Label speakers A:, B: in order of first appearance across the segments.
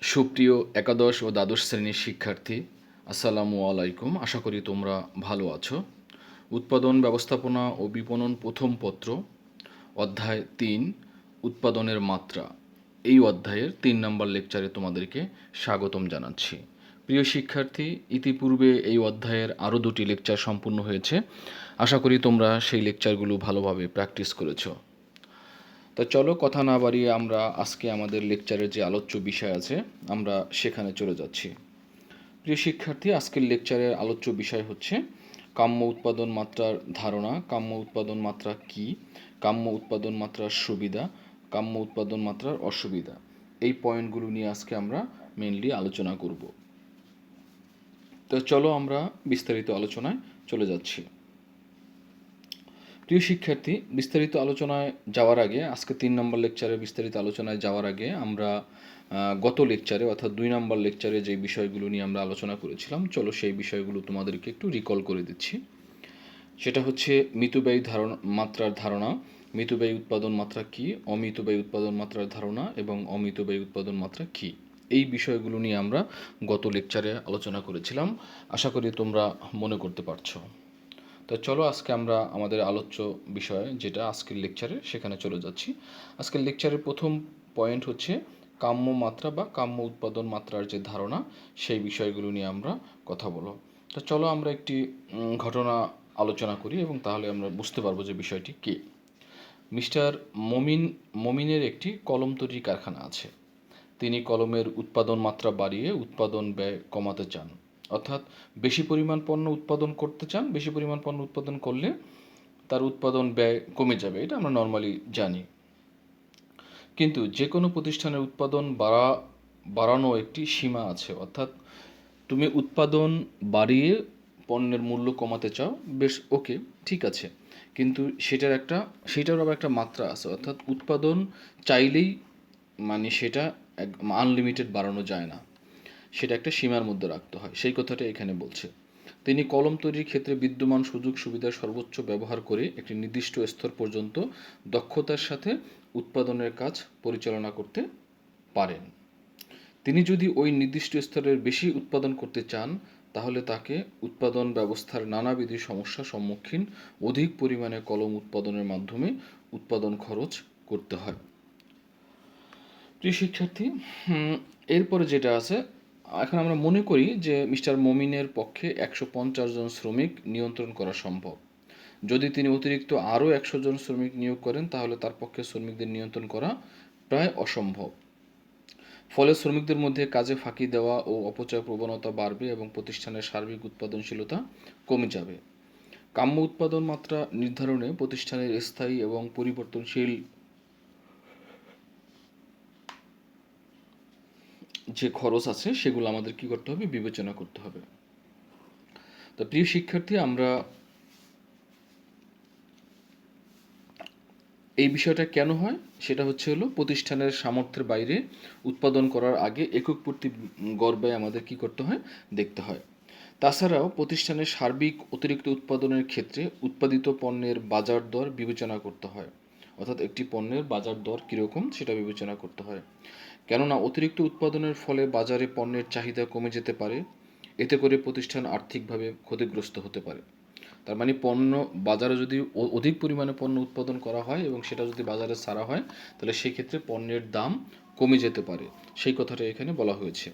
A: সুপ্রিয় একাদশ ও দ্বাদশ শ্রেণীর শিক্ষার্থী, আসসালামু আলাইকুম। আশা করি তোমরা ভালো আছো। উৎপাদন ব্যবস্থাপনা ও বিপণন প্রথম পত্র, অধ্যায় ৩, উৎপাদনের মাত্রা। এই অধ্যায়ের ৩ নম্বর লেকচারে তোমাদেরকে স্বাগতম জানাচ্ছি। প্রিয় শিক্ষার্থী, ইতিপূর্বে এই অধ্যায়ের আরও 2টি লেকচার সম্পূর্ণ হয়েছে। আশা করি তোমরা সেই লেকচারগুলো ভালোভাবে প্র্যাকটিস করেছো। তো চলো কথা না বাড়িয়ে আমরা আজকে আমাদের লেকচারের যে আলোচ্য বিষয় আছে আমরা সেখানে চলে যাচ্ছি। প্রিয় শিক্ষার্থী, আজকের লেকচারের আলোচ্য বিষয় হচ্ছে কাম্য উৎপাদন মাত্রার ধারণা, কাম্য উৎপাদন মাত্রা কী, কাম্য উৎপাদন মাত্রার সুবিধা, কাম্য উৎপাদন মাত্রার অসুবিধা। এই পয়েন্টগুলো নিয়ে আজকে আমরা মেইনলি আলোচনা করব। তো চলো আমরা বিস্তারিত আলোচনায় চলে যাচ্ছি। প্রিয় শিক্ষার্থী, বিস্তারিত আলোচনায় যাওয়ার আগে, আজকে 3 নম্বর লেকচারে বিস্তারিত আলোচনায় যাওয়ার আগে আমরা গত লেকচারে অর্থাৎ 2 নম্বর লেকচারে যে বিষয়গুলো নিয়ে আমরা আলোচনা করেছিলাম, চলো সেই বিষয়গুলো তোমাদেরকে একটু রিকল করে দিচ্ছি। সেটা হচ্ছে মিতব্যয়ী মাত্রার ধারণা, মিতব্যয়ী উৎপাদন মাত্রা কী, অমিতব্যয়ী উৎপাদন মাত্রার ধারণা এবং অমিতব্যয়ী উৎপাদন মাত্রা কী। এই বিষয়গুলো নিয়ে আমরা গত লেকচারে আলোচনা করেছিলাম। আশা করি তোমরা মনে করতে পারছো। তো চলো আজকে আমরা আমাদের আলোচ্য বিষয় যেটা আজকের লেকচারে সেখানে চলে যাচ্ছি। আজকের লেকচারের প্রথম পয়েন্ট হচ্ছে কাম্য মাত্রা বা কাম্য উৎপাদন মাত্রার যে ধারণা, সেই বিষয়গুলো নিয়ে আমরা কথা বলব। তো চলো আমরা একটি ঘটনা আলোচনা করি এবং তাহলে আমরা বুঝতে পারবো যে বিষয়টি কী। মিস্টার মমিনের একটি কলম তৈরি কারখানা আছে। তিনি কলমের উৎপাদন মাত্রা বাড়িয়ে উৎপাদন ব্যয় কমাতে চান। অর্থাৎ বেশি পরিমাণ পণ্য উৎপাদন করতে চান, বেশি পরিমাণ পণ্য উৎপাদন করলে তার উৎপাদন ব্যয় কমে যাবে, এটা আমরা নর্মালি জানি। কিন্তু যে কোনো প্রতিষ্ঠানের উৎপাদন বাড়ানো একটি সীমা আছে। অর্থাৎ তুমি উৎপাদন বাড়িয়ে পণ্যের মূল্য কমাতে চাও, বেশ ওকে, ঠিক আছে, কিন্তু সেটার আবার একটা মাত্রা আছে। অর্থাৎ উৎপাদন চাইলেই মানে সেটা আনলিমিটেড বাড়ানো যায় না, সেটা একটা সীমার মধ্যে রাখতে হয়। সেই কথাটা এখানে বলছে। তিনি কলম তৈরির ক্ষেত্রে বিদ্যমান সুযোগ সুবিধার সর্বোচ্চ ব্যবহার করে একটি নির্দিষ্ট স্তর পর্যন্ত দক্ষতার সাথে উৎপাদনের কাজ পরিচালনা করতে পারেন। তিনি যদি ওই নির্দিষ্ট স্তরের বেশি উৎপাদন করতে চান, তাহলে তাকে উৎপাদন ব্যবস্থার নানাবিধ সমস্যার সম্মুখীন অধিক পরিমাণে কলম উৎপাদনের মাধ্যমে উৎপাদন খরচ করতে হয়। প্রিয় শিক্ষার্থী, এরপরে যেটা আছে, এখন আমরা মনে করি যে মিস্টার মমিনের পক্ষে 150 জন শ্রমিক নিয়ন্ত্রণ করা সম্ভব। যদি তিনি অতিরিক্ত আরও 100 জন শ্রমিক নিয়োগ করেন, তাহলে তার পক্ষে শ্রমিকদের নিয়ন্ত্রণ করা প্রায় অসম্ভব। ফলে শ্রমিকদের মধ্যে কাজে ফাঁকি দেওয়া ও অপচয় প্রবণতা বাড়বে এবং প্রতিষ্ঠানের সার্বিক উৎপাদনশীলতা কমে যাবে। কাম্য উৎপাদন মাত্রা নির্ধারণে প্রতিষ্ঠানের স্থায়ী এবং পরিবর্তনশীল যে খরচ আছে সেগুলো আমাদের কি করতে হবে, বিবেচনা করতে হবে। তো প্রিয় শিক্ষার্থী, আমরা এই বিষয়টা কেন হয় সেটা হলো প্রতিষ্ঠানের সামর্থ্যের বাইরে উৎপাদন করার আগে একক প্রতি গড় ব্যয় আমাদের কি করতে হয়, দেখতে হয়। তাছাড়াও প্রতিষ্ঠানের সার্বিক অতিরিক্ত উৎপাদনের ক্ষেত্রে উৎপাদিত পণ্যের বাজার দর বিবেচনা করতে হয়। অর্থাৎ একটি পণ্যের বাজার দর কীরকম সেটা বিবেচনা করতে হয়। কেননা অতিরিক্ত উৎপাদনের ফলে বাজারে পণ্যের চাহিদা কমে যেতে পারে। এতে করে প্রতিষ্ঠান আর্থিকভাবে ক্ষতিগ্রস্ত হতে পারে। তার মানে পণ্য বাজারে যদি অধিক পরিমাণে পণ্য উৎপাদন করা হয় এবং সেটা যদি বাজারে ছাড়া হয়, তাহলে সেক্ষেত্রে পণ্যের দাম কমে যেতে পারে, সেই কথাটা এখানে বলা হয়েছে।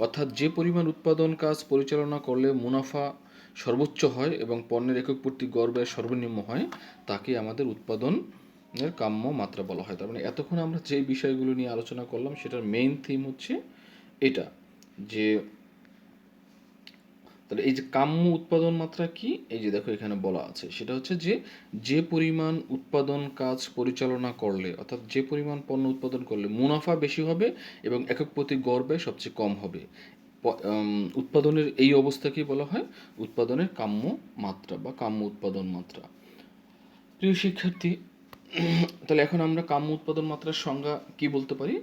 A: অর্থাৎ যে পরিমাণ উৎপাদন কাজ পরিচালনা করলে মুনাফা সর্বোচ্চ হয় এবং পণ্যের একক প্রতি গড় ব্যয় সর্বনিম্ন হয়, তাকে আমাদের উৎপাদনের কাম্য মাত্রা বলা হয়। তার মানে এতক্ষণ আমরা যে বিষয়গুলো নিয়ে আলোচনা করলাম সেটার মেইন থিম হচ্ছে এটা, যে তাহলে এই যে কাম্য উৎপাদন মাত্রা কি, এই যে দেখো এখানে বলা আছে, সেটা হচ্ছে যে পরিমাণ উৎপাদন কাজ পরিচালনা করলে, অর্থাৎ যে পরিমাণ পণ্য উৎপাদন করলে মুনাফা বেশি হবে এবং একক প্রতি গড় ব্যয় সবচেয়ে কম হবে, উৎপাদনের এই অবস্থাকেই বলা হয় উৎপাদনের কাম্য মাত্রা বা কাম্য উৎপাদন মাত্রা। প্রিয় শিক্ষার্থী, তাহলে এখন আমরা কাম্য উৎপাদন মাত্রার সংজ্ঞা কি বলতে পারি,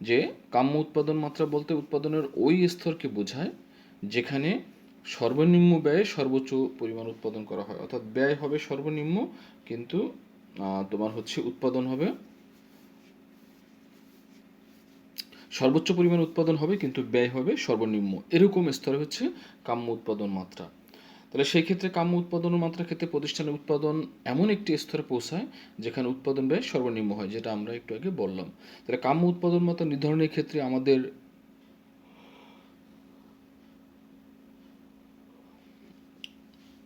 A: যে কাম্য উৎপাদন মাত্রা বলতে উৎপাদনের ওই স্তরকে বোঝায় যেখানে সর্বনিম্ন ব্যয়ে সর্বোচ্চ পরিমাণ উৎপাদন করা হয়। অর্থাৎ ব্যয় হবে সর্বনিম্ন, কিন্তু তোমার উৎপাদন হবে সর্বোচ্চ পরিমাণ উৎপাদন হবে কিন্তু ব্যয় হবে সর্বনিম্ন, এরকম স্তরে হচ্ছে কাম্য উৎপাদন মাত্রা। তাহলে সেই ক্ষেত্রে কাম্য উৎপাদন মাত্রার ক্ষেত্রে প্রতিষ্ঠানের উৎপাদন এমন একটি স্তরে পৌঁছায় যেখানে উৎপাদন ব্যয় সর্বনিম্ন হয়, যেটা আমরা একটু আগে বললাম। তাহলে কাম্য উৎপাদন মাত্রা নির্ধারণের ক্ষেত্রে আমাদের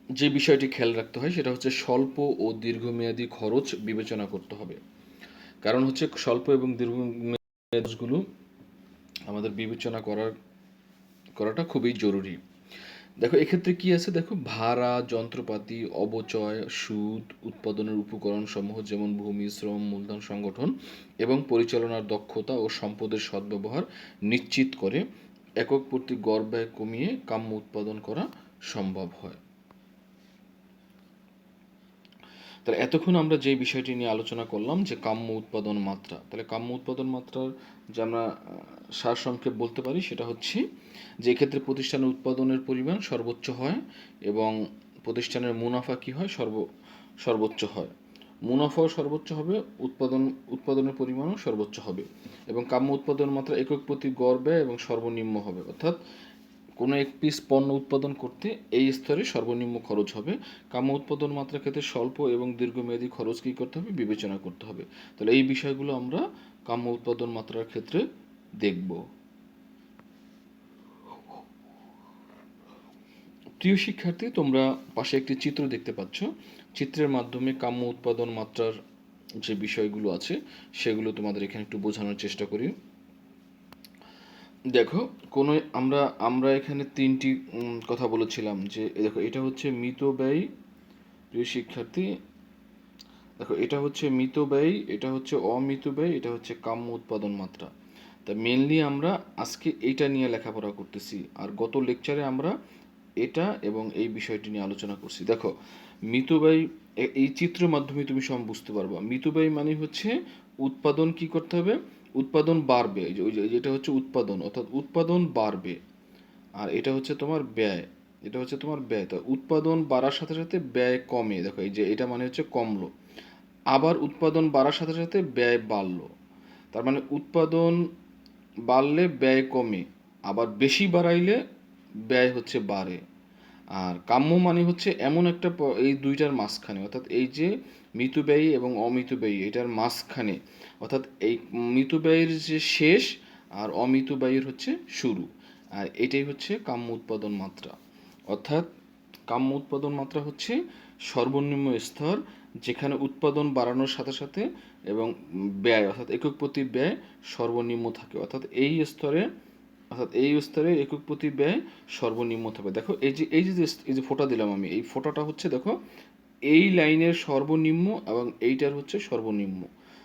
A: যে বিষয়টি খেয়াল রাখতে হয় সেটা হচ্ছে স্বল্প ও দীর্ঘমেয়াদী খরচ বিবেচনা করতে হবে। কারণ হচ্ছে স্বল্প এবং দীর্ঘমেয়াদী খরচগুলো আমাদের বিবেচনা করাটা খুবই জরুরি। দেখো এক্ষেত্রে কি আছে, দেখো ভাড়া, যন্ত্রপাতি, অবচয়, সুদ, উৎপাদনের উপকরণ সমূহ যেমন ভূমি, শ্রম, মূলধন সংগঠন এবং পরিচালনার দক্ষতা ও সম্পদের সদ্ব্যবহার নিশ্চিত করে একক প্রতি গড় ব্যয় কমিয়ে কাম্য উৎপাদন করা সম্ভব হয়। তাহলে এতক্ষণ আমরা যে বিষয়টি নিয়ে আলোচনা করলাম যে কাম্য উৎপাদন মাত্রা, তাহলে কাম্য উৎপাদন মাত্রার যে আমরা সারসংক্ষেপ বলতে পারি সেটা হচ্ছে যে এক্ষেত্রে প্রতিষ্ঠানের উৎপাদনের পরিমাণ সর্বোচ্চ হয় এবং প্রতিষ্ঠানের মুনাফা কি হয় সর্বোচ্চ হয়। মুনাফাও সর্বোচ্চ হবে, উৎপাদনের পরিমাণও সর্বোচ্চ হবে এবং কাম্য উৎপাদন মাত্রা একক প্রতি গড় ব্যয় এবং সর্বনিম্ন হবে। অর্থাৎ কোনো এক পিস পণ্য উৎপাদন করতে এই স্তরে সর্বনিম্ন খরচ হবে। কাম্য উৎপাদন মাত্রার ক্ষেত্রে স্বল্প এবং দীর্ঘমেয়াদী খরচ কী করতে হবে, বিবেচনা করতে হবে। তাহলে এই বিষয়গুলো আমরা কাম্য উৎপাদন মাত্রার ক্ষেত্রে দেখব। প্রিয় শিক্ষার্থী, তোমরা পাশে একটি চিত্র দেখতে পাচ্ছ। চিত্রের মাধ্যমে কাম্য উৎপাদন মাত্রার যে বিষয়গুলো আছে সেগুলো তোমাদের এখানে একটু বোঝানোর চেষ্টা করি। দেখো কোনো আমরা আমরা এখানে তিনটি কথা বলেছিলাম যে দেখো এটা হচ্ছে মিতব্যয়ী। প্রিয় শিক্ষার্থী দেখো এটা হচ্ছে মিতব্যয়ী, এটা হচ্ছে অমিতব্যয়ী, এটা হচ্ছে কাম্য উৎপাদন মাত্রা। তা মেনলি আমরা আজকে এইটা নিয়ে লেখাপড়া করতেছি, আর গত লেকচারে আমরা এটা এবং এই বিষয়টি নিয়ে আলোচনা করছি। দেখো মিতব্যয়ী, এই চিত্রের মাধ্যমে তুমি সব বুঝতে পারবা। মিতব্যয়ী মানে হচ্ছে উৎপাদন কি করতে হবে, উৎপাদন বাড়বে, যেটা হচ্ছে উৎপাদন, অর্থাৎ উৎপাদন বাড়বে। আর এটা হচ্ছে তোমার ব্যয়, এটা হচ্ছে তোমার ব্যয়। তো উৎপাদন বাড়ার সাথে সাথে ব্যয় কমে, দেখো এই যে এটা মানে হচ্ছে কমলো। আবার উৎপাদন বাড়ার সাথে সাথে ব্যয় বাড়লো। তার মানে উৎপাদন বাড়লে ব্যয় কমে, আবার বেশি বাড়াইলে ব্যয় হচ্ছে বাড়ে। আর কাম্য মানে হচ্ছে এমন একটা এই দুইটার মাঝখানে, অর্থাৎ এই যে মিতব্যয়ী এবং অমিতব্যয়ী এটার মাঝখানে, অর্থাৎ এই মিতব্যয়ের যে শেষ আর অমিতব্যয়ের হচ্ছে শুরু, আর এটাই হচ্ছে কাম্য উৎপাদন মাত্রা। অর্থাৎ কাম্য উৎপাদন মাত্রা হচ্ছে সর্বনিম্ন স্তর যেখানে উৎপাদন বাড়ানোর সাথে সাথে এবং ব্যয় অর্থাৎ একক প্রতি ব্যয় সর্বনিম্ন থাকে। অর্থাৎ এই স্তরে একক প্রতি ব্যয় সর্বনিম্ন থাকবে। দেখো এই যে ফোঁটা দিলাম আমি, এই ফোঁটাটা হচ্ছে দেখো এই লাইনের সর্বনিম্ন এবং এইটার হচ্ছে সর্বনিম্ন।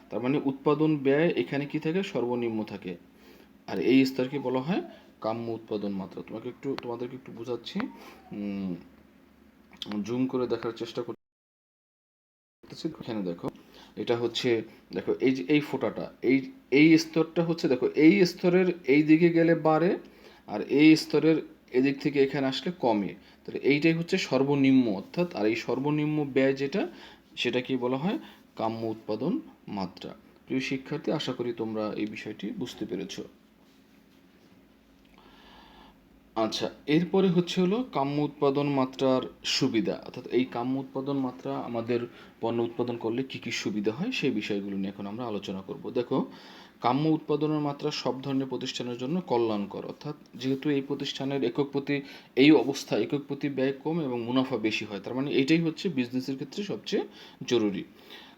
A: তার মানে উৎপাদন ব্যয় এখানে কি থাকে, সর্বনিম্ন থাকে। আর এই স্তরকে বলা হয় কাম্য উৎপাদন মাত্রা। তোমাদেরকে একটু বোঝাচ্ছি, জুম করে দেখার চেষ্টা করতেছি। এখানে দেখো এটা হচ্ছে, দেখো এই যে এই ফোঁটাটা, এই স্তরটা হচ্ছে, দেখো এই স্তরের এই দিকে গেলে বাড়ে আর এই স্তরের এদিক থেকে এখানে আসলে কমে। তাহলে এইটাই হচ্ছে সর্বনিম্ন, অর্থাৎ আর এই সর্বনিম্ন ব্যয় যেটা, সেটা কি বলা হয়, কাম্য উৎপাদন মাত্রা। প্রিয় শিক্ষার্থী, আশা করি তোমরা এই বিষয়টি বুঝতে পেরেছো। আচ্ছা, এরপরে হলো কাম্য উৎপাদন মাত্রার সুবিধা, অর্থাৎ এই কাম্য উৎপাদন মাত্রা আমাদের পণ্য উৎপাদন করলে কি কি সুবিধা হয় সেই বিষয়গুলো নিয়ে এখন আমরা আলোচনা করব। দেখো কাম্য উৎপাদনের মাত্রা সব ধরনের প্রতিষ্ঠানের জন্য কল্যাণকর, অর্থাৎ যেহেতু এই প্রতিষ্ঠানের একক প্রতি এই অবস্থা একক প্রতি ব্যয় কম এবং মুনাফা বেশি হয়, তার মানে এইটাই হচ্ছে বিজনেসের ক্ষেত্রে সবচেয়ে জরুরি।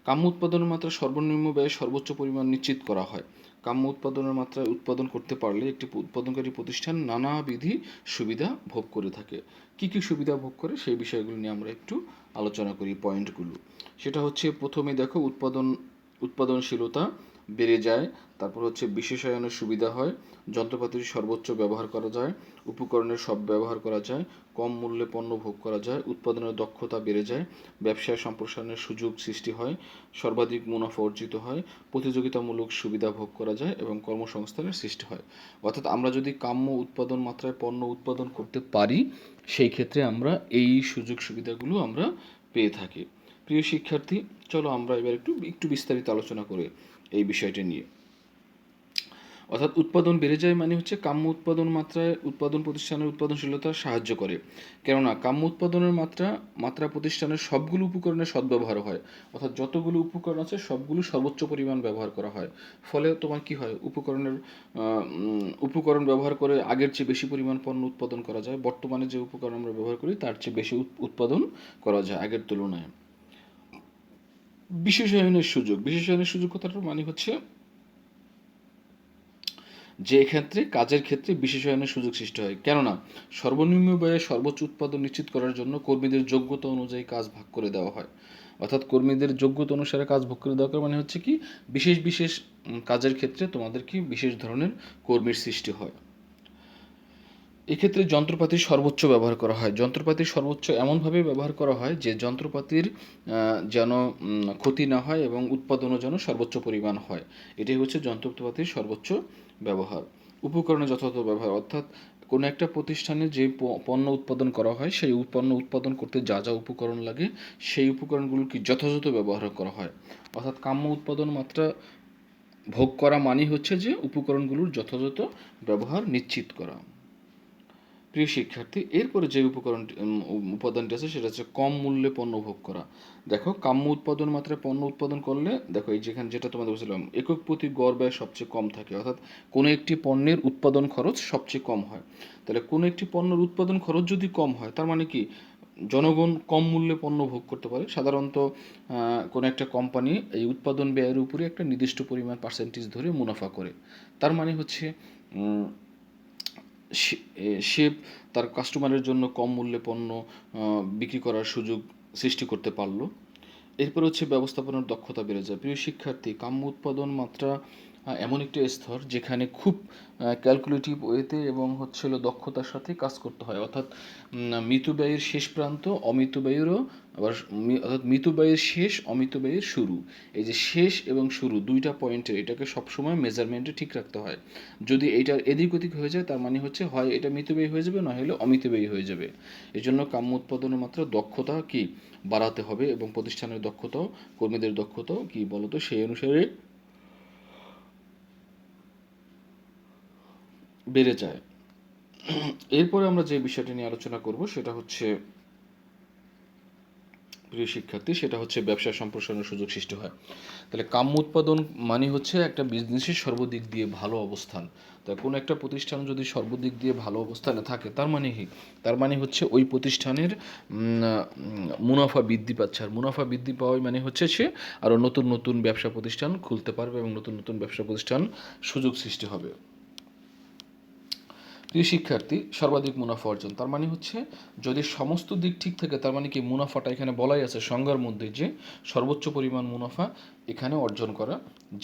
A: কাম্য উৎপাদনের মাত্রা সর্বনিম্ন ব্যয়ে সর্বোচ্চ পরিমাণ নিশ্চিত করা হয়। কাম্য উৎপাদনের মাত্রায় উৎপাদন করতে পারলে একটি উৎপাদনকারী প্রতিষ্ঠান নানাবিধি সুবিধা ভোগ করে থাকে। কি কি সুবিধা ভোগ করে সেই বিষয়গুলো নিয়ে আমরা একটু আলোচনা করি, পয়েন্টগুলো। সেটা হচ্ছে প্রথমে দেখো উৎপাদনশীলতা বেড়ে যায়, তারপর হচ্ছে বিশেষায়নের সুবিধা হয়, যন্ত্রপাতির সর্বোচ্চ ব্যবহার করা যায়, উপকরণের সব ব্যবহার করা যায়, কম মূল্যে পণ্য ভোগ করা যায়, উৎপাদনের দক্ষতা বেড়ে যায়, ব্যবসায় সম্প্রসারণের সুযোগ সৃষ্টি হয়, সর্বাধিক মুনাফা অর্জিত হয়, প্রতিযোগিতামূলক সুবিধা ভোগ করা যায় এবং কর্মসংস্থানের সৃষ্টি হয়। অর্থাৎ আমরা যদি কাম্য উৎপাদন মাত্রায় পণ্য উৎপাদন করতে পারি সেই ক্ষেত্রে আমরা এই সুযোগ সুবিধাগুলো আমরা পেয়ে থাকি। প্রিয় শিক্ষার্থী, চলো আমরা এবার একটু বিস্তারিত আলোচনা করে এই বিষয়টি নিয়ে। অর্থাৎ উৎপাদন বেড়ে যায় মানে হচ্ছে কাম্য উৎপাদন মাত্রায় উৎপাদন প্রতিষ্ঠানের উৎপাদনশীলতা সাহায্য করে। কেননা কাম্য উৎপাদনের মাত্রা প্রতিষ্ঠানের সবগুলো উপকরণের সদ্ব্যবহার হয়। অর্থাৎ যতগুলো উপকরণ আছে সবগুলো সর্বোচ্চ পরিমাণ ব্যবহার করা হয়। ফলে তোমার কি হয়, উপকরণ ব্যবহার করে আগের চেয়ে বেশি পরিমাণ পণ্য উৎপাদন করা যায়। বর্তমানে যে উপকরণ আমরা ব্যবহার করি তার চেয়ে বেশি উৎপাদন করা যায় আগের তুলনায়। বিশেষায়নের সুযোগ কথাটার মানে হচ্ছে যে ক্ষেত্রে কাজের ক্ষেত্রে বিশেষায়নের সুযোগ সৃষ্টি হয়। কেননা সর্বনিম্ন ব্যয়ে সর্বোচ্চ উৎপাদন নিশ্চিত করার জন্য কর্মীদের যোগ্যতা অনুযায়ী কাজ ভাগ করে দেওয়া হয়। অর্থাৎ কর্মীদের যোগ্যতা অনুসারে কাজ ভাগ করে দেওয়া মানে হচ্ছে কি, বিশেষ বিশেষ কাজের ক্ষেত্রে তোমাদের কি বিশেষ ধরনের কর্মীর সৃষ্টি হয়। এক্ষেত্রে যন্ত্রপাতির সর্বোচ্চ ব্যবহার করা হয়। যন্ত্রপাতির সর্বোচ্চ এমনভাবে ব্যবহার করা হয় যে যন্ত্রপাতির যেন ক্ষতি না হয় এবং উৎপাদনও যেন সর্বোচ্চ পরিমাণ হয়। এটাই হচ্ছে যন্ত্রপাতির সর্বোচ্চ ব্যবহার। উপকরণের যথাযথ ব্যবহার, অর্থাৎ কোনো একটা প্রতিষ্ঠানে যে পণ্য উৎপাদন করা হয় সেই পণ্য উৎপাদন করতে যা যা উপকরণ লাগে সেই উপকরণগুলোকে যথাযথ ব্যবহার করা হয়। অর্থাৎ কাম্য উৎপাদন মাত্রা ভোগ করা মানেই হচ্ছে যে উপকরণগুলোর যথাযথ ব্যবহার নিশ্চিত করা। প্রিয় শিক্ষার্থী, এরপরে যে উপাদানটি আছে সেটা হচ্ছে কম মূল্যে পণ্য ভোগ করা। দেখো, কাম্য উৎপাদন মাত্রায় পণ্য উৎপাদন করলে দেখো এই যেখানে যেটা তোমাদের বলছিলাম, একক প্রতি গড় ব্যয় সবচেয়ে কম থাকে। অর্থাৎ কোনো একটি পণ্যের উৎপাদন খরচ সবচেয়ে কম হয়। তাহলে কোনো একটি পণ্যের উৎপাদন খরচ যদি কম হয় তার মানে কি, জনগণ কম মূল্যে পণ্য ভোগ করতে পারে। সাধারণত কোনো একটা কোম্পানি এই উৎপাদন ব্যয়ের উপরে একটা নির্দিষ্ট পরিমাণ পার্সেন্টেজ ধরে মুনাফা করে। তার মানে হচ্ছে সে তার কাস্টমারের জন্য কম মূল্যে পণ্য বিক্রি করার সুযোগ সৃষ্টি করতে পারলো। এরপর হচ্ছে ব্যবস্থাপনার দক্ষতা বেড়ে যায়। প্রিয় শিক্ষার্থী, কাম্য উৎপাদন মাত্রা এমন একটি স্তর যেখানে খুব ক্যালকুলেটিভ ওয়েতে এবং হচ্ছিল দক্ষতার সাথে কাজ করতে হয়। অর্থাৎ মিতব্যয়ের শেষ প্রান্ত অমিত ব্যয়েরও আবার অর্থাৎ মিতব্যয়ের শেষ অমিত ব্যয়ের শুরু। এই যে শেষ এবং শুরু দুইটা পয়েন্টের এটাকে সবসময় মেজারমেন্টে ঠিক রাখতে হয়। যদি এইটার এদিক ওদিক হয়ে যায় তার মানে হচ্ছে হয় এটা মিতব্যয়ী হয়ে যাবে, না হলে অমিতব্যয়ী হয়ে যাবে। এই জন্য কাম্য উৎপাদনের মাত্রা দক্ষতা কি বাড়াতে হবে এবং প্রতিষ্ঠানের দক্ষতাও, কর্মীদের দক্ষতাও কি বলতো সেই অনুসারে বেড়ে যায়। এরপরে আমরা যে বিষয়টি নিয়ে আলোচনা করব সেটা হচ্ছে, প্রিয় শিক্ষার্থী, সেটা হচ্ছে ব্যবসা সম্প্রসারণের সুযোগ সৃষ্টি হয়। তাহলে কাম্য উৎপাদন মানে হচ্ছে একটা বিজনেসের সর্বদিক দিয়ে ভালো অবস্থান। তা কোনো একটা প্রতিষ্ঠান যদি সর্বদিক দিয়ে ভালো অবস্থানে থাকে তার মানে কি, তার মানে হচ্ছে ওই প্রতিষ্ঠানের মুনাফা বৃদ্ধি পাচ্ছে। আর মুনাফা বৃদ্ধি পাওয়াই মানে হচ্ছে সে আরও নতুন নতুন ব্যবসা প্রতিষ্ঠান খুলতে পারবে এবং নতুন নতুন ব্যবসা প্রতিষ্ঠান সুযোগ সৃষ্টি হবে। প্রিয় শিক্ষার্থী, সর্বাধিক মুনাফা অর্জন তার মানে হচ্ছে যদি সমস্ত দিক ঠিক থাকে তার মানে কি মুনাফাটা এখানে বলাই আছে সংজ্ঞার মধ্যে যে সর্বোচ্চ পরিমাণ মুনাফা এখানে অর্জন করা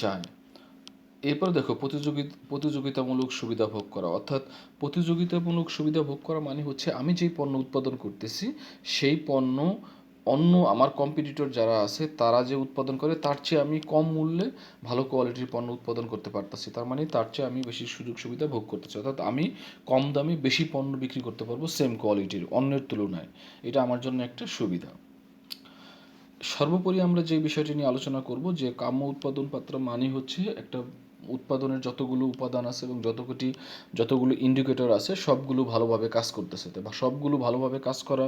A: যায়। এরপর দেখো, প্রতিযোগিতামূলক সুবিধা ভোগ করা। অর্থাৎ প্রতিযোগিতামূলক সুবিধা ভোগ করা মানে হচ্ছে আমি যেই পণ্য উৎপাদন করতেছি সেই পণ্য অন্য আমার কম্পিটিটর যারা আছে তারা যে উৎপাদন করে তার চেয়ে আমি কম মূল্যে ভালো কোয়ালিটির পণ্য উৎপাদন করতে পারতেছি। তার মানে তার চেয়ে আমি বেশি সুযোগ সুবিধা ভোগ করতেছি। অর্থাৎ আমি কম দামে বেশি পণ্য বিক্রি করতে পারবো সেম কোয়ালিটির অন্যের তুলনায়। এটা আমার জন্য একটা সুবিধা। সর্বোপরি আমরা যে বিষয়টি নিয়ে আলোচনা করব যে কাম্য উৎপাদন মাত্রা মানে হচ্ছে একটা উৎপাদনের যতগুলো উপাদান আছে এবং যতগুলো ইন্ডিকেটর আছে সবগুলো ভালোভাবে কাজ করতেছে। বা সবগুলো ভালোভাবে কাজ করা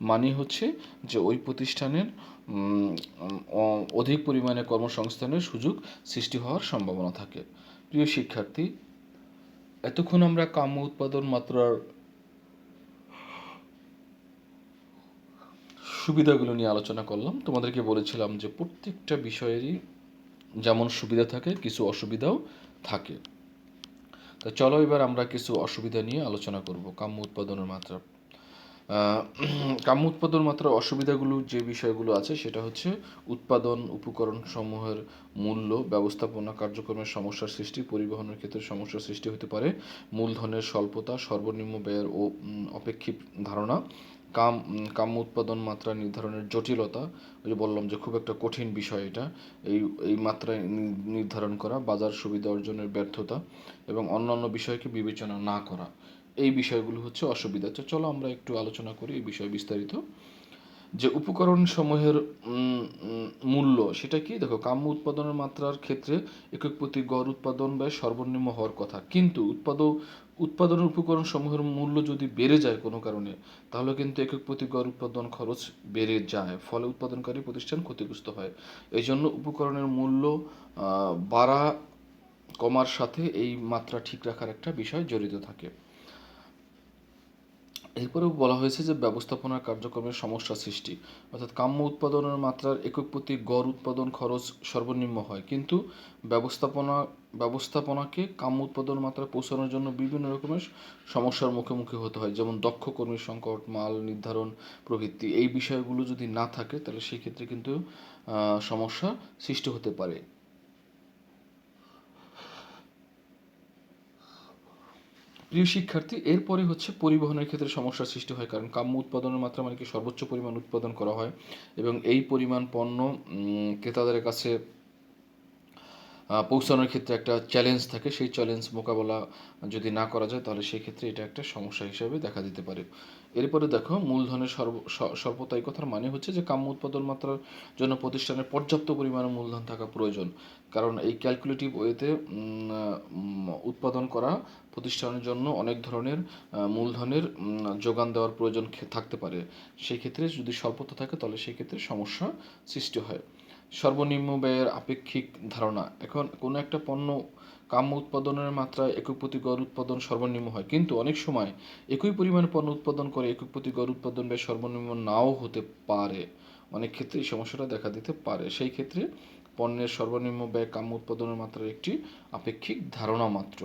A: মানে হচ্ছে যে ওই প্রতিষ্ঠানের অধিক পরিমাণে কর্মসংস্থানের সুযোগ সৃষ্টি হওয়ার সম্ভাবনা থাকে। প্রিয় শিক্ষার্থী, এতক্ষণ আমরা কাম্য উৎপাদন মাত্রার সুবিধাগুলো নিয়ে আলোচনা করলাম। তোমাদেরকে বলেছিলাম যে প্রত্যেকটা বিষয়েরই যেমন সুবিধা থাকে কিছু অসুবিধাও থাকে। তা চলো এবার আমরা কিছু অসুবিধা নিয়ে আলোচনা করব কাম্য উৎপাদনের মাত্রা। কাম্য উৎপাদন মাত্রার অসুবিধাগুলো যে বিষয়গুলো আছে সেটা হচ্ছে উৎপাদন উপকরণ সমূহের মূল্য, ব্যবস্থাপনা কার্যক্রমের সমস্যার সৃষ্টি, পরিবহনের ক্ষেত্রে সমস্যার সৃষ্টি হতে পারে, মূলধনের স্বল্পতা, সর্বনিম্ন ব্যয়ের ও অপেক্ষিক ধারণা, কাম্য উৎপাদন মাত্রা নির্ধারণের জটিলতা, ওই যে বললাম যে খুব একটা কঠিন বিষয় এটা, এই মাত্রায় নির্ধারণ করা, বাজার সুবিধা অর্জনের ব্যর্থতা এবং অন্যান্য বিষয়কে বিবেচনা না করা, এই বিষয়গুলো হচ্ছে অসুবিধা। তো চলো আমরা একটু আলোচনা করি এই বিষয়ে বিস্তারিত। যে উপকরণ সমূহের মূল্য সেটা কি দেখো, কাম্য উৎপাদনের মাত্রার ক্ষেত্রে একক প্রতি গড় উৎপাদন ব্যয় সর্বনিম্ন হওয়ার কথা, কিন্তু উৎপাদনের উপকরণ সমূহের মূল্য যদি বেড়ে যায় কোনো কারণে, তাহলে কিন্তু একক প্রতি গড় উৎপাদন খরচ বেড়ে যায়, ফলে উৎপাদনকারী প্রতিষ্ঠান ক্ষতিগ্রস্ত হয়। এই জন্য উপকরণের মূল্য বাড়া কমার সাথে এই মাত্রা ঠিক রাখার একটা বিষয় জড়িত থাকে। এরপরেও বলা হয়েছে যে ব্যবস্থাপনা কার্যক্রমের সমস্যা সৃষ্টি, অর্থাৎ কাম্য উৎপাদনের মাত্রার একক প্রতি গড় উৎপাদন খরচ সর্বনিম্ন হয়, কিন্তু ব্যবস্থাপনাকে কাম্য উৎপাদন মাত্রা পৌঁছানোর জন্য বিভিন্ন রকমের সমস্যার মুখোমুখি হতে হয়, যেমন দক্ষ কর্মীর সংকট, মাল নির্ধারণ প্রভৃতি। এই বিষয়গুলো যদি না থাকে তাহলে সেই ক্ষেত্রে কিন্তু সমস্যা সৃষ্টি হতে পারে। প্রিয় শিক্ষার্থী, এরপরে হচ্ছে পরিবহনের ক্ষেত্রে সমস্যার সৃষ্টি হয়, কারণ কাম্য উৎপাদনের মাত্রা মানে কি সর্বোচ্চ পরিমাণ উৎপাদন করা হয় এবং এই পরিমাণ পণ্য ক্রেতাদের কাছে পৌঁছানোর ক্ষেত্রে একটা চ্যালেঞ্জ থাকে। সেই চ্যালেঞ্জ মোকাবেলা যদি না করা যায় তাহলে সেই ক্ষেত্রে এটা একটা সমস্যা হিসেবে দেখা দিতে পারে। এরপরে দেখো, মূলধনের স্বল্পতা। এই কথার মানে হচ্ছে যে কাম্য উৎপাদন মাত্রার জন্য প্রতিষ্ঠানের পর্যাপ্ত পরিমাণে মূলধন থাকা প্রয়োজন, কারণ এই ক্যালকুলেটিভ ওয়েতে উৎপাদন করা প্রতিষ্ঠানের জন্য অনেক ধরনের মূলধনের যোগান দেওয়ার প্রয়োজন থাকতে পারে। সেই ক্ষেত্রে যদি স্বল্পতা থাকে তাহলে সেই ক্ষেত্রে সমস্যা সৃষ্টি হয়। সর্বনিম্ন ব্যয়ের আপেক্ষিক ধারণা। এখন কোনো একটা পণ্য কাম্য উৎপাদনের মাত্রায় একক প্রতি গড় উৎপাদন সর্বনিম্ন হয়, কিন্তু অনেক সময় একই পরিমাণ পণ্য উৎপাদন করে একক প্রতি গড় উৎপাদন ব্যয় সর্বনিম্ন নাও হতে পারে। অনেক ক্ষেত্রে এই সমস্যাটা দেখা দিতে পারে। সেই ক্ষেত্রে পণ্যের সর্বনিম্ন ব্যয় কাম্য উৎপাদনের মাত্রার একটি আপেক্ষিক ধারণা মাত্র।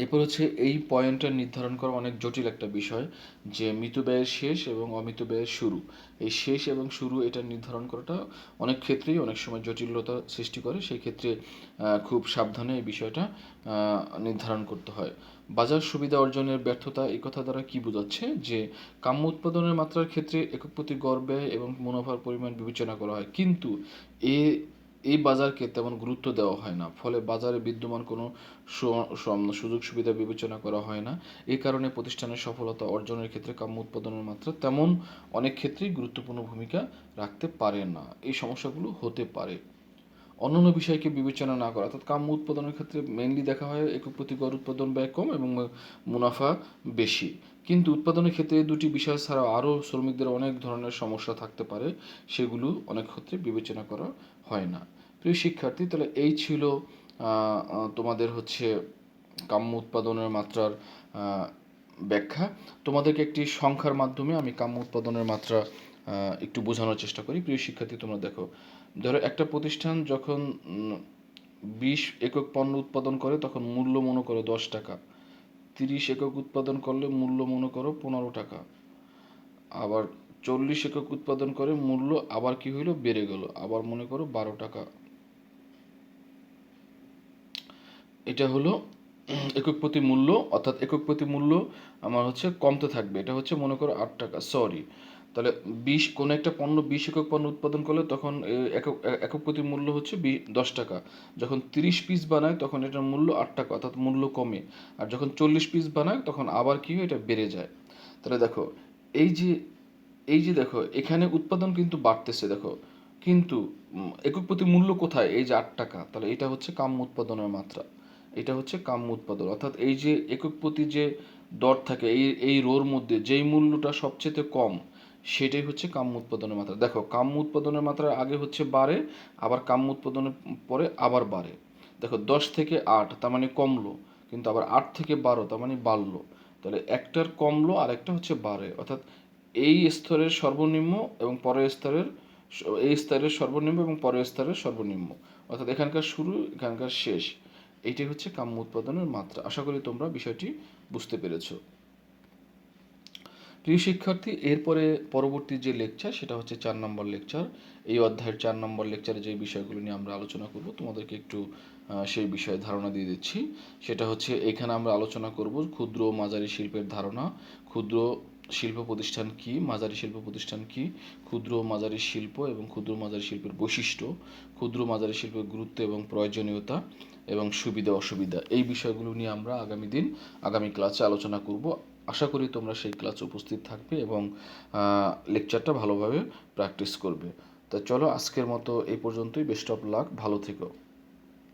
A: এরপর হচ্ছে এই পয়েন্টটা নির্ধারণ করা অনেক জটিল একটা বিষয়, যে মিতব্যয়ের শেষ এবং অমিতব্যয়ের শুরু। এই শেষ এবং শুরু এটা নির্ধারণ করাটা অনেক ক্ষেত্রেই অনেক সময় জটিলতা সৃষ্টি করে। সেই ক্ষেত্রে খুব সাবধানে এই বিষয়টা নির্ধারণ করতে হয়। বাজার সুবিধা অর্জনের ব্যর্থতা। এই কথা দ্বারা কি বোঝাচ্ছে, যে কাম্য উৎপাদনের মাত্রার ক্ষেত্রে একক প্রতি গড় ব্যয় এবং মুনাফার পরিমাণ বিবেচনা করা হয়, কিন্তু এ এই বাজারকে তেমন গুরুত্ব দেওয়া হয় না, ফলে বাজারে বিদ্যমান কোনো সুযোগ সুবিধা বিবেচনা করা হয় না। এই কারণে প্রতিষ্ঠানের সফলতা অর্জনের ক্ষেত্রে কাম্য উৎপাদনের মাত্রা তেমন অনেক ক্ষেত্রেই গুরুত্বপূর্ণ ভূমিকা রাখতে পারে না। এই সমস্যাগুলো হতে পারে। অন্যান্য বিষয়কে বিবেচনা না করা, অর্থাৎ কাম্য উৎপাদনের ক্ষেত্রে মেইনলি দেখা হয় একক প্রতি গড় উৎপাদন ব্যয় কম এবং মুনাফা বেশি, কিন্তু উৎপাদনের ক্ষেত্রে এই দুটি বিষয় ছাড়াও আরও শ্রমিকদের অনেক ধরনের সমস্যা থাকতে পারে, সেগুলো অনেক ক্ষেত্রে বিবেচনা করা হয় না। প্রিয় শিক্ষার্থী, তাহলে এই ছিল তোমাদের হচ্ছে কাম্য উৎপাদনের মাত্রার ব্যাখ্যা। তোমাদেরকে একটি সংখ্যার মাধ্যমে আমি কাম্য উৎপাদনের মাত্রা একটু বোঝানোর চেষ্টা করি। প্রিয় শিক্ষার্থী, তোমরা দেখো, ধরো একটা প্রতিষ্ঠান যখন 20 একক পণ্য উৎপাদন করে তখন মূল্য মনে করো 10 টাকা, 30 একক উৎপাদন করলে মূল্য মনে করো 15 টাকা, আবার 40 একক উৎপাদন করে মূল্য আবার কি হইলো, বেড়ে গেল, আবার মনে করো 12 টাকা। এটা হলো একক প্রতি মূল্য, অর্থাৎ একক প্রতি মূল্য আমার হচ্ছে কমতে থাকবে। এটা হচ্ছে মনে করো 8 টাকা, সরি, তাহলে 20 কোনো একটা পণ্য 20 একক পণ্য উৎপাদন করলে তখন একক একক প্রতি মূল্য হচ্ছে 10 টাকা। যখন 30 পিস বানায় তখন এটার মূল্য 8 টাকা, অর্থাৎ মূল্য কমে। আর যখন 40 পিস বানায় তখন আবার কি হয়, এটা বেড়ে যায়। তাহলে দেখো, এই যে দেখো এখানে উৎপাদন কিন্তু বাড়তেছে, দেখো, কিন্তু একক প্রতি মূল্য কোথায়, এই যে 8 টাকা, তাহলে এটা হচ্ছে কাম্য উৎপাদনের মাত্রা। এটা হচ্ছে কাম্য উৎপাদন, অর্থাৎ এই যে একক প্রতি যে দর থাকে এই রোর মধ্যে যেই মূল্যটা সবচেয়ে কম, সেটাই হচ্ছে কাম্য উৎপাদনের মাত্রা। দেখো, কাম্য উৎপাদনের মাত্রা আগে হচ্ছে বাড়ে, আবার কাম্য উৎপাদনের পরে আবার বাড়ে। দেখো, 10 থেকে 8 তার মানে কমলো, কিন্তু আবার 8 থেকে 12 তার মানে বাড়লো। তাহলে একটার কমলো আর একটা হচ্ছে বাড়ে, অর্থাৎ এই স্তরের সর্বনিম্ন এবং পরের স্তরের এই স্তরের সর্বনিম্ন এবং পরের স্তরের সর্বনিম্ন, অর্থাৎ এখানকার শুরু এখানকার শেষ। এইটাই হচ্ছে কাম্য উৎপাদনের মাত্রা। আশা করি তোমরা বিষয়টি বুঝতে পেরেছো। প্রিয় শিক্ষার্থী, এরপরে পরবর্তী যে লেকচার সেটা হচ্ছে 4 নম্বর লেকচার। এই অধ্যায়ের 4 নম্বর লেকচারে যে বিষয়গুলো নিয়ে আমরা আলোচনা করব তোমাদেরকে একটু সেই বিষয়ে ধারণা দিয়ে দিচ্ছি। সেটা হচ্ছে এখানে আমরা আলোচনা করব ক্ষুদ্র ও মাঝারি শিল্পের ধারণা, ক্ষুদ্র শিল্প প্রতিষ্ঠান কি, মাঝারি শিল্প প্রতিষ্ঠান কি, ক্ষুদ্র ও মাঝারি শিল্প এবং ক্ষুদ্র মাঝারি শিল্পের বৈশিষ্ট্য, ক্ষুদ্র মাঝারি শিল্পের গুরুত্ব এবং প্রয়োজনীয়তা এবং সুবিধা অসুবিধা। এই বিষয়গুলো নিয়ে আমরা আগামী ক্লাসে আলোচনা করব। আশা করি তোমরা সেই ক্লাসে উপস্থিত থাকবে এবং লেকচারটা ভালোভাবে প্র্যাকটিস করবে। তা চলো আজকের মতো এই পর্যন্তই। বেস্ট অফ লাক, ভালো থেকো।